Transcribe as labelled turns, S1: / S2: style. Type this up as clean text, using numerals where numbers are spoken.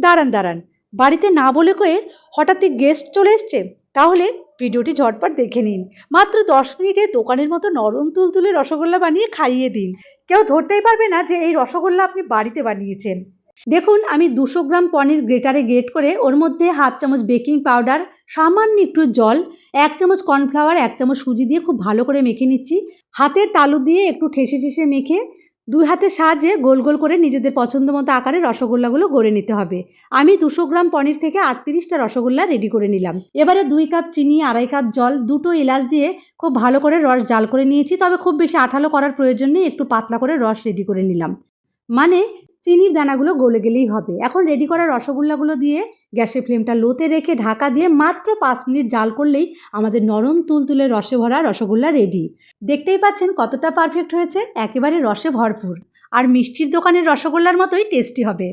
S1: দাঁড়ান দাঁড়ান, বাড়িতে না বলে কয়ে হঠাৎই গেস্ট চলে এসছে? তাহলে ভিডিওটি ঝটপট দেখে নিন। মাত্র 10 মিনিটে দোকানের মতো নরম তুলতুলে রসগোল্লা বানিয়ে খাইয়ে দিন। কেউ ধরতেই পারবে না যে এই রসগোল্লা আপনি বাড়িতে বানিয়েছেন। দেখুন, আমি 200 গ্রাম পনির গ্রেটারে গ্রেট করে ওর মধ্যে হাফ চামচ বেকিং পাউডার, সামান্য একটু জল, 1 চামচ কর্নফ্লাওয়ার, 1 চামচ সুজি দিয়ে খুব ভালো করে মেখে নিচ্ছি। হাতের তালু দিয়ে একটু ঠেসে ঠেসে মেখে 2 হাতের সাহায্যে গোল গোল করে নিজেদের পছন্দ মতো আকারে রসগোল্লাগুলো গড়ে নিতে হবে। আমি 200 গ্রাম পনির থেকে 38টা রসগোল্লা রেডি করে নিলাম। এবারে 2 কাপ চিনি, 2.5 কাপ জল, 2টো এলাচ দিয়ে খুব ভালো করে রস জাল করে নিয়েছি। তবে খুব বেশি আঠালো করার প্রয়োজন নেই, একটু পাতলা করে রস রেডি করে নিলাম। মানে চিনির দানাগুলো গলে গেলেই হবে। এখন রেডি করা রসগোল্লাগুলো দিয়ে গ্যাসের ফ্লেমটা লোতে রেখে ঢাকা দিয়ে মাত্র 5 মিনিট জাল করলেই আমাদের নরম তুলতুলে রসে ভরা রসগোল্লা রেডি। দেখতেই পাচ্ছেন কতটা পারফেক্ট হয়েছে, একেবারে রসে ভরপুর আর মিষ্টির দোকানের রসগোল্লার মতোই টেস্টি হবে।